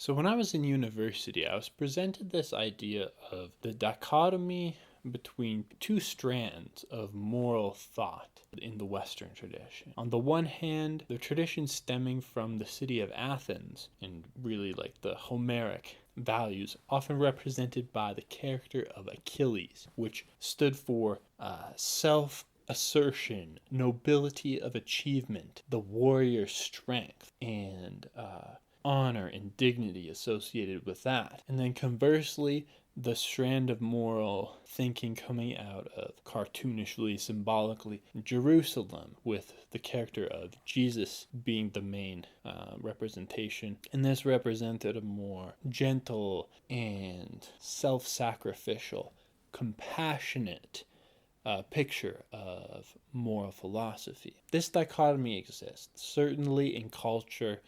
So when I was in university, I was presented this idea of the dichotomy between two strands of moral thought in the Western tradition. On the one hand, the tradition stemming from the city of Athens and really like the Homeric values, often represented by the character of Achilles, which stood for self assertion, nobility of achievement, the warrior strength, and honor and dignity associated with that. And then conversely, the strand of moral thinking coming out of cartoonishly, symbolically Jerusalem, with the character of Jesus being the main representation. And this represented a more gentle and self sacrificial, compassionate picture of moral philosophy. This dichotomy exists, certainly in culture.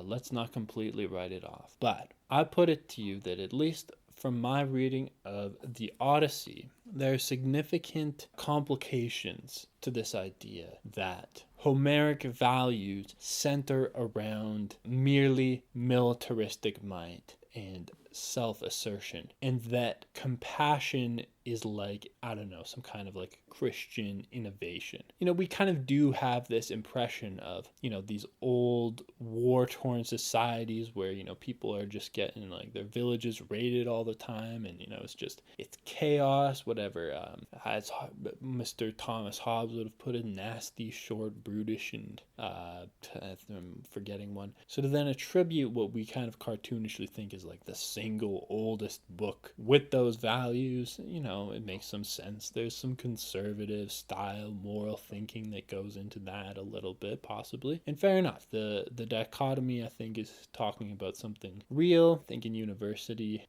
Let's not completely write it off. But I put it to you that at least from my reading of the Odyssey, there are significant complications to this idea that Homeric values center around merely militaristic might and self-assertion, and that compassion is like, I don't know, some kind of like Christian innovation. We kind of do have this impression of, these old war-torn societies where, people are just getting like their villages raided all the time, and, it's chaos, whatever. As Mr. Thomas Hobbes would have put it, nasty, short, brutish, and I'm forgetting one. So to then attribute what we kind of cartoonishly think is like the single oldest book with those values, it makes some sense. There's some conservative style moral thinking that goes into that a little bit, possibly. And fair enough. The dichotomy, I think, is talking about something real. I think in university,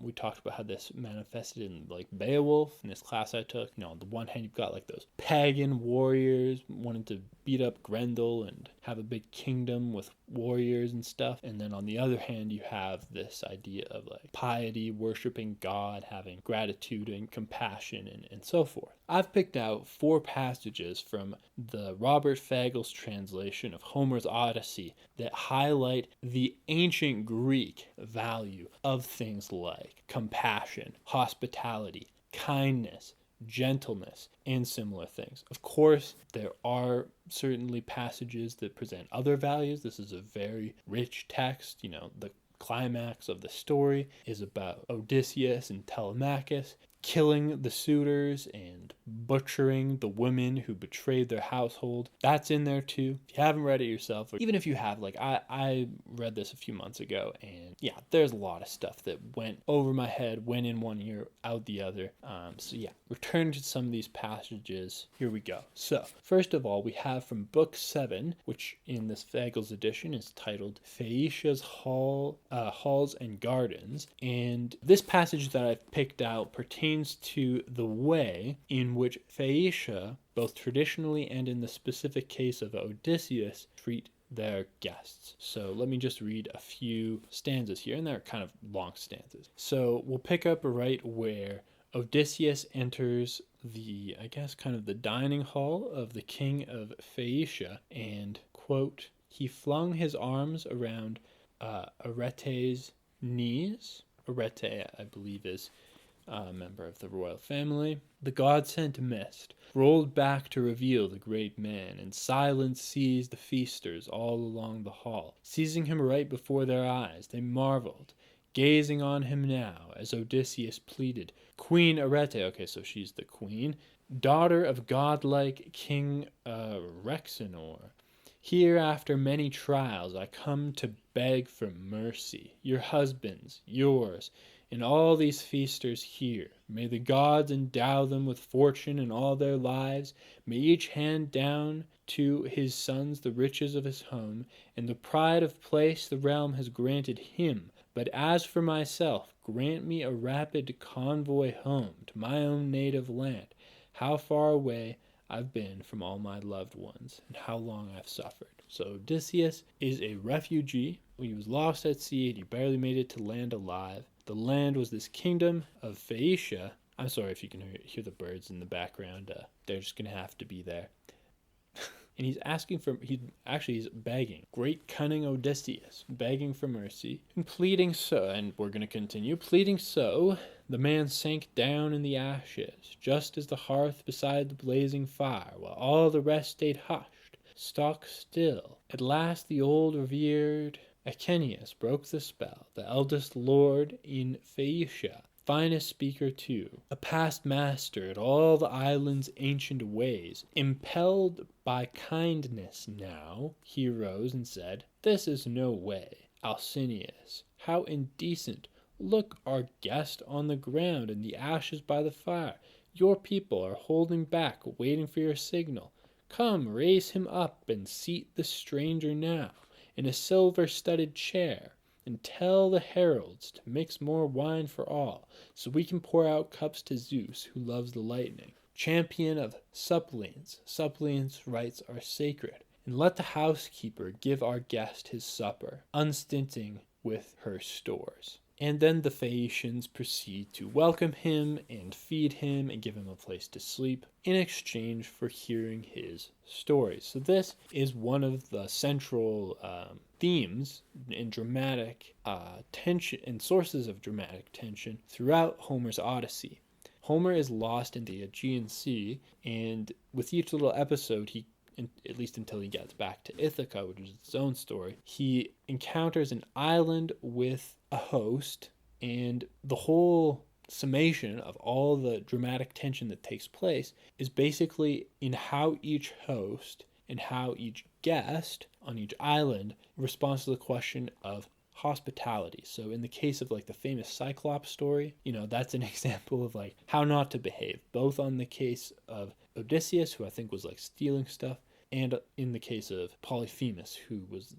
we talked about how this manifested in like Beowulf in this class I took. On the one hand, you've got like those pagan warriors wanting to beat up Grendel and have a big kingdom with warriors and stuff. And then on the other hand, you have this idea of like piety, worshiping God, having gratitude and compassion, and so forth. I've picked out 4 passages from the Robert Fagles translation of Homer's Odyssey that highlight the ancient Greek value of things like compassion, hospitality, kindness, gentleness, and similar things. Of course, there are certainly passages that present other values. This is a very rich text. The climax of the story is about Odysseus and Telemachus killing the suitors and butchering the women who betrayed their household. That's in there too. If you haven't read it yourself, or even if you have, like I read this a few months ago, and yeah, there's a lot of stuff that went over my head, went in one ear, out the other. So yeah, return to some of these passages. Here we go. So first of all, we have from book 7, which in this Fagles edition is titled Phaeacia's Halls and Gardens. And this passage that I've picked out pertains to the way in which Phaeacia, both traditionally and in the specific case of Odysseus, treat their guests. So let me just read a few stanzas here, and they're kind of long stanzas. So we'll pick up right where Odysseus enters the, I guess, kind of the dining hall of the king of Phaeacia, and, quote, he flung his arms around Arete's knees. Arete, I believe, is a member of the royal family. The god-sent mist rolled back to reveal the great man, and silence seized the feasters all along the hall. Seizing him right before their eyes, they marveled, gazing on him now, as Odysseus pleaded, Queen Arete, okay, so she's the queen, daughter of godlike King Rhexenor, here after many trials I come to beg for mercy, your husband's, yours, and all these feasters here. May the gods endow them with fortune in all their lives. May each hand down to his sons the riches of his home, and the pride of place the realm has granted him. But as for myself, grant me a rapid convoy home to my own native land. How far away I've been from all my loved ones, and how long I've suffered. So Odysseus is a refugee. He was lost at sea, and he barely made it to land alive. The land was this kingdom of Phaeacia. I'm sorry if you can hear the birds in the background. They're just going to have to be there. and he's begging, great cunning Odysseus, begging for mercy, and pleading so, and we're going to continue, pleading so, the man sank down in the ashes, just as the hearth beside the blazing fire, while all the rest stayed hushed, stock still. At last the old revered Echenius broke the spell, the eldest lord in Phaeacia, finest speaker too, a past master at all the island's ancient ways. Impelled by kindness now, he rose and said, this is no way, Alcinous, how indecent! Look, our guest on the ground in the ashes by the fire. Your people are holding back, waiting for your signal. Come, raise him up and seat the stranger now in a silver-studded chair, and tell the heralds to mix more wine for all, so we can pour out cups to Zeus, who loves the lightning. Champion of suppliants rights are sacred, and let the housekeeper give our guest his supper, unstinting with her stores. And then the Phaeacians proceed to welcome him and feed him and give him a place to sleep in exchange for hearing his stories. So this is one of the central themes in dramatic tension and sources of dramatic tension throughout Homer's Odyssey. Homer is lost in the Aegean Sea, and with each little episode, at least until he gets back to Ithaca, which is its own story, he encounters an island with a host, and the whole summation of all the dramatic tension that takes place is basically in how each host and how each guest on each island responds to the question of hospitality. So in the case of like the famous Cyclops story, that's an example of like how not to behave, both on the case of Odysseus, who I think was like stealing stuff, and in the case of Polyphemus, who was,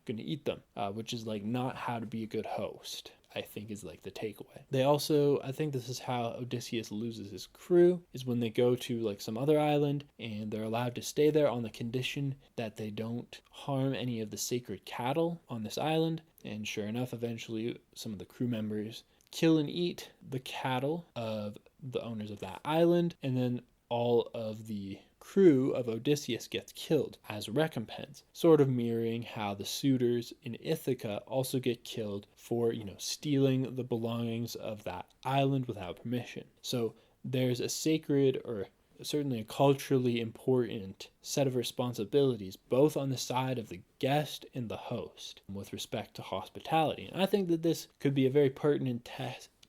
going to eat them, which is like not how to be a good host, I think is like the takeaway. They also, I think this is how Odysseus loses his crew, is when they go to like some other island and they're allowed to stay there on the condition that they don't harm any of the sacred cattle on this island. And sure enough, eventually some of the crew members kill and eat the cattle of the owners of that island, and then all of the crew of Odysseus gets killed as recompense, sort of mirroring how the suitors in Ithaca also get killed for, stealing the belongings of that island without permission. So there's a sacred, or certainly a culturally important set of responsibilities, both on the side of the guest and the host with respect to hospitality. And I think that this could be a very pertinent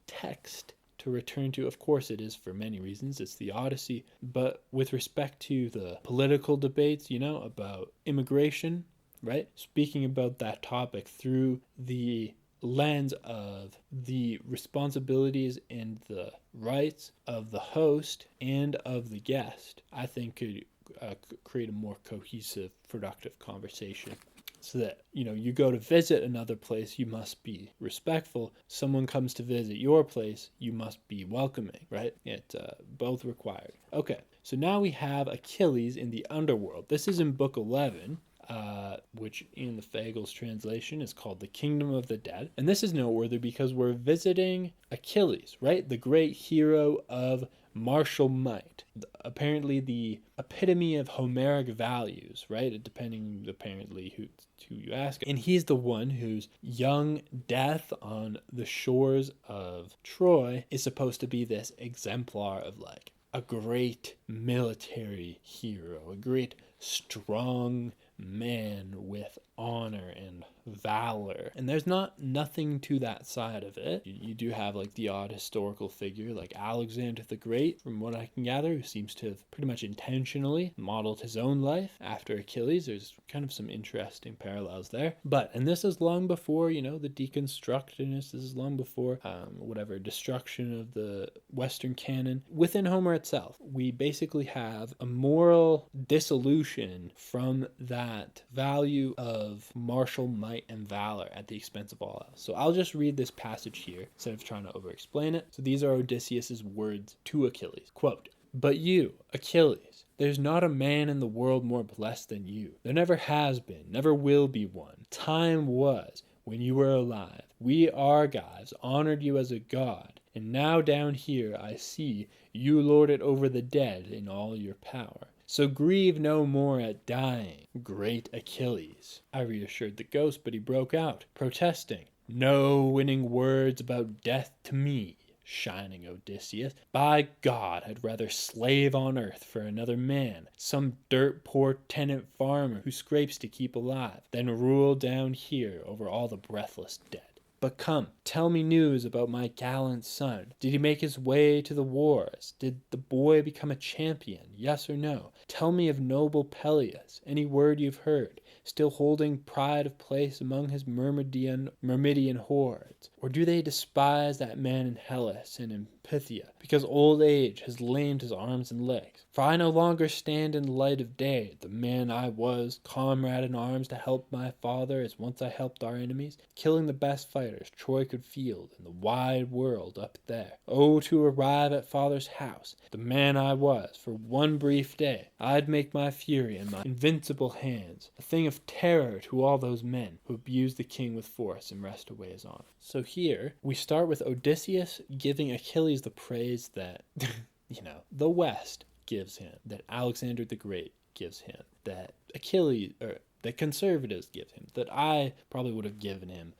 text to return to. Of course it is, for many reasons. It's the Odyssey. But with respect to the political debates, about immigration, right? Speaking about that topic through the lens of the responsibilities and the rights of the host and of the guest, I think could create a more cohesive, productive conversation. So that, you go to visit another place, you must be respectful. Someone comes to visit your place, you must be welcoming, right? It's both required. Okay, so now we have Achilles in the underworld. This is in book 11, which in the Fagles translation is called the Kingdom of the Dead. And this is noteworthy because we're visiting Achilles, right? The great hero of martial might, apparently the epitome of Homeric values, right? Depending apparently who you ask. And he's the one whose young death on the shores of Troy is supposed to be this exemplar of like a great military hero, a great strong man with honor and valor. And there's nothing to that side of it. You do have like the odd historical figure like Alexander the Great, from what I can gather, who seems to have pretty much intentionally modeled his own life after Achilles. There's kind of some interesting parallels there. And this is long before, the deconstructionists. This is long before destruction of the Western canon. Within Homer itself, we basically have a moral dissolution from that value of martial might and valor at the expense of all else. So I'll just read this passage here instead of trying to over-explain it. So these are Odysseus's words to Achilles. Quote, "But you, Achilles, there's not a man in the world more blessed than you. There never has been, never will be one. Time was when you were alive. We Argives honored you as a god, and now down here I see you lord it over the dead in all your power. So grieve no more at dying, great Achilles. I reassured the ghost, but he broke out, protesting. No winning words about death to me, shining Odysseus. By God, I'd rather slave on earth for another man, some dirt poor tenant farmer who scrapes to keep alive, than rule down here over all the breathless dead. But come, tell me news about my gallant son. Did he make his way to the wars? Did the boy become a champion, yes or no? Tell me of noble Peleus, any word you've heard, still holding pride of place among his Myrmidon hordes? Or do they despise that man in Hellas and in Phthia, because old age has lamed his arms and legs? For I no longer stand in the light of day, the man I was, comrade in arms to help my father as once I helped our enemies, killing the best fighters Troy could field in the wide world up there. Oh, to arrive at father's house, the man I was, for one brief day, I'd make my fury in my invincible hands a thing of terror to all those men who abuse the king with force and wrest away his honor. So here, we start with Odysseus giving Achilles the praise that, the West gives him, that Alexander the Great gives him, that Achilles, or that conservatives give him, that I probably would have given him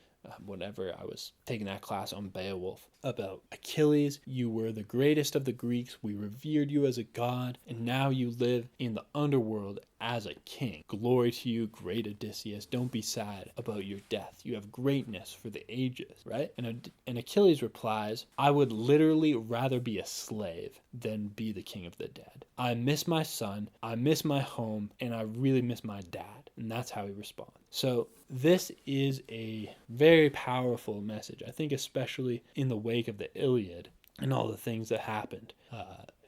whenever I was taking that class on Beowulf, about Achilles, you were the greatest of the Greeks, we revered you as a god, and now you live in the underworld as a king. Glory to you, great Odysseus. Don't be sad about your death. You have greatness for the ages, right? And Achilles replies, I would literally rather be a slave than be the king of the dead. I miss my son, I miss my home, and I really miss my dad. And that's how he responds. So this is a very powerful message, I think, especially in the wake of the Iliad and all the things that happened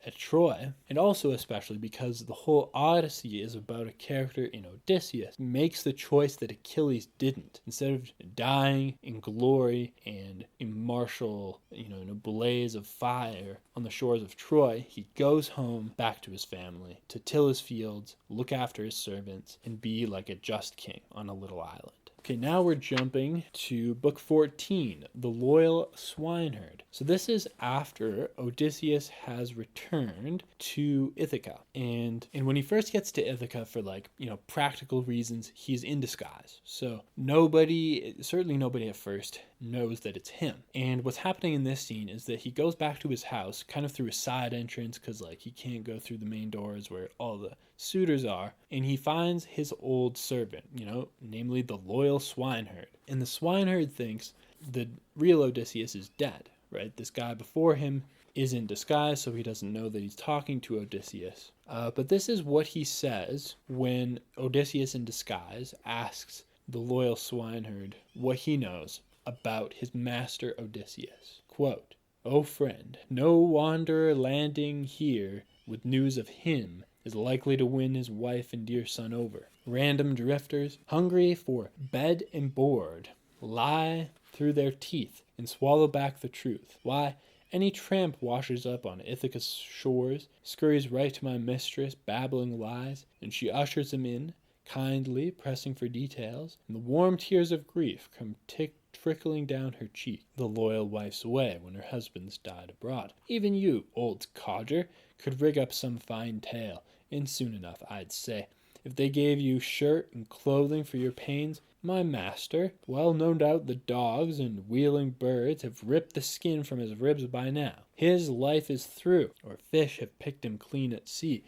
at Troy, and also especially because the whole Odyssey is about a character in Odysseus who makes the choice that Achilles didn't. Instead of dying in glory and in martial, in a blaze of fire on the shores of Troy, he goes home back to his family to till his fields, look after his servants, and be like a just king on a little island. Okay, now we're jumping to book 14, The Loyal Swineherd. So this is after Odysseus has returned to Ithaca. And when he first gets to Ithaca for practical reasons, he's in disguise. So certainly nobody at first knows that it's him. And what's happening in this scene is that he goes back to his house kind of through a side entrance because he can't go through the main doors where all the suitors are, and he finds his old servant, namely the loyal swineherd. And the swineherd thinks the real Odysseus is dead, right? This guy before him is in disguise, so he doesn't know that he's talking to Odysseus. But this is what he says when Odysseus in disguise asks the loyal swineherd what he knows about his master Odysseus. Quote, O friend, no wanderer landing here with news of him is likely to win his wife and dear son over. Random drifters, hungry for bed and board, lie through their teeth and swallow back the truth. Why, any tramp washes up on Ithaca's shores, scurries right to my mistress, babbling lies, and she ushers him in, kindly pressing for details, and the warm tears of grief come trickling down her cheek, the loyal wife's way when her husband's died abroad. Even you, old codger, could rig up some fine tale, and soon enough, I'd say. If they gave you shirt and clothing for your pains, my master, well, no doubt the dogs and wheeling birds have ripped the skin from his ribs by now. His life is through, or fish have picked him clean at sea,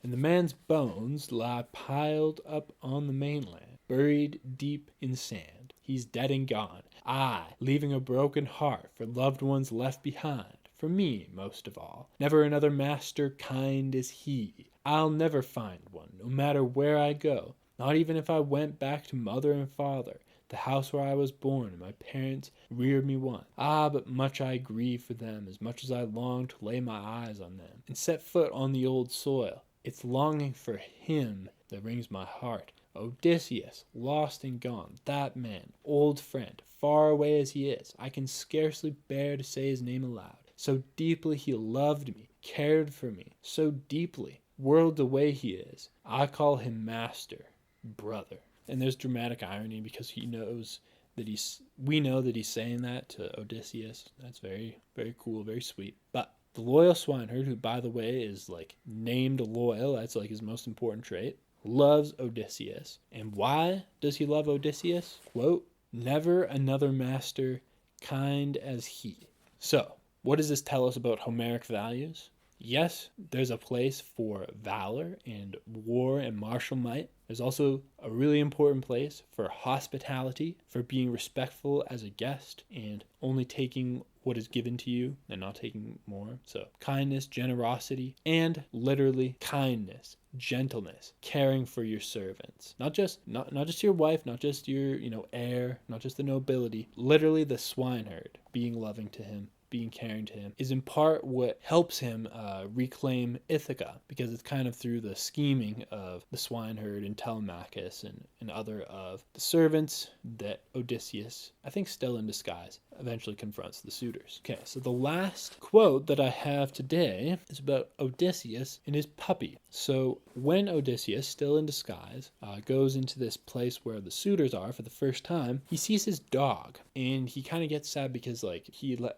and the man's bones lie piled up on the mainland, buried deep in sand. He's dead and gone, I, leaving a broken heart for loved ones left behind. For me, most of all. Never another master kind as he. I'll never find one, no matter where I go. Not even if I went back to mother and father, the house where I was born and my parents reared me once. Ah, but much I grieve for them, as much as I long to lay my eyes on them and set foot on the old soil. It's longing for him that wrings my heart. Odysseus, lost and gone, that man, old friend, far away as he is, I can scarcely bear to say his name aloud. So deeply he loved me, cared for me, so deeply, worlds away he is. I call him master, brother. And there's dramatic irony because we know that he's saying that to Odysseus. That's very, very cool, very sweet. But The loyal swineherd, who by the way is like named loyal, that's like his most important trait, loves Odysseus. And why does he love Odysseus? Quote, never another master kind as he. So, what does this tell us about Homeric values? Yes, there's a place for valor and war and martial might. There's also a really important place for hospitality, for being respectful as a guest and only taking what is given to you and not taking more. So kindness, generosity, and literally kindness, gentleness, caring for your servants. Not just your wife, not just your, heir, not just the nobility, literally the swineherd, being loving to him, being caring to him, is in part what helps him reclaim Ithaca, because it's kind of through the scheming of the swineherd and Telemachus and other of the servants that Odysseus, I think still in disguise, eventually confronts the suitors. Okay, so the last quote that I have today is about Odysseus and his puppy. So when Odysseus, still in disguise, goes into this place where the suitors are for the first time, he sees his dog, and he kind of gets sad because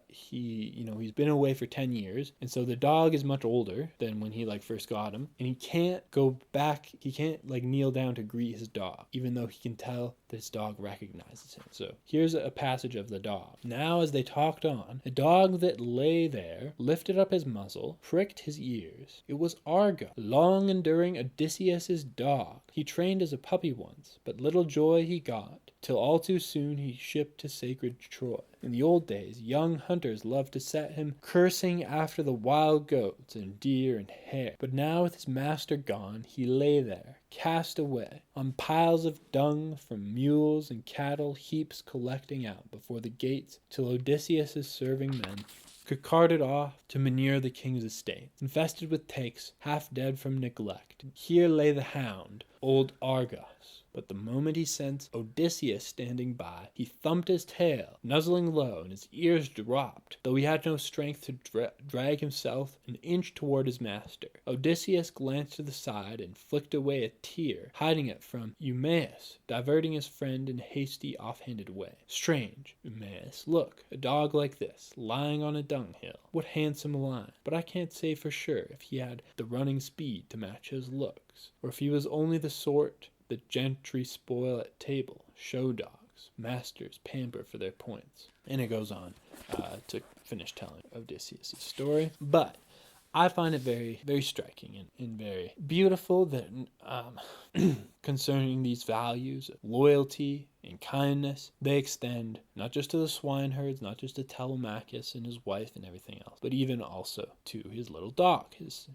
he's been away for 10 years, and so the dog is much older than when he first got him, and he can't go back, he can't kneel down to greet his dog, even though he can tell that his dog recognizes him. So here's a passage of the dog. Now as they talked on, a dog that lay there lifted up his muzzle, pricked his ears. It was Argo, long enduring Odysseus's dog. He trained as a puppy once, but little joy he got, till all too soon he shipped to sacred Troy. In the old days, young hunters loved to set him cursing after the wild goats and deer and hare. But now with his master gone, he lay there, cast away, on piles of dung from mules and cattle, heaps collecting out before the gates, till Odysseus' serving men could cart it off to manure the king's estate, infested with takes, half dead from neglect. Here lay the hound, old Argos. But the moment he sensed Odysseus standing by, he thumped his tail, nuzzling low, and his ears dropped, though he had no strength to drag himself an inch toward his master. Odysseus glanced to the side and flicked away a tear, hiding it from Eumaeus, diverting his friend in hasty, offhanded way. Strange, Eumaeus, look, a dog like this, lying on a dunghill. What handsome line! But I can't say for sure if he had the running speed to match his looks, or if he was only the sort the gentry spoil at table, show dogs, masters pamper for their points. And it goes on to finish telling Odysseus' story. But I find it very, very striking and very beautiful that concerning these values of loyalty and kindness, they extend not just to the swineherds, not just to Telemachus and his wife and everything else, but even also to his little dog, his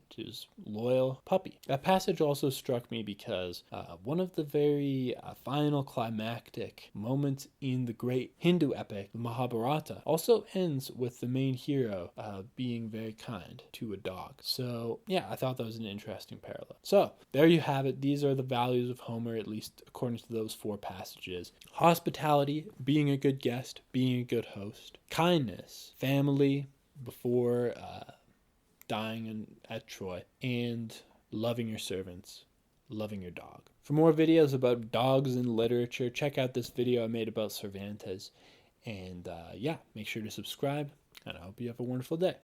loyal puppy. That passage also struck me because one of the very final climactic moments in the great Hindu epic, the Mahabharata, also ends with the main hero being very kind to a dog. So yeah, I thought that was an interesting parallel. So there you have it. These are the values of Homer, at least according to those 4 passages. Hospitality, being a good guest, being a good host. Kindness, family before dying at Troy. And loving your servants, loving your dog. For more videos about dogs in literature, check out this video I made about Cervantes. And yeah, make sure to subscribe, and I hope you have a wonderful day.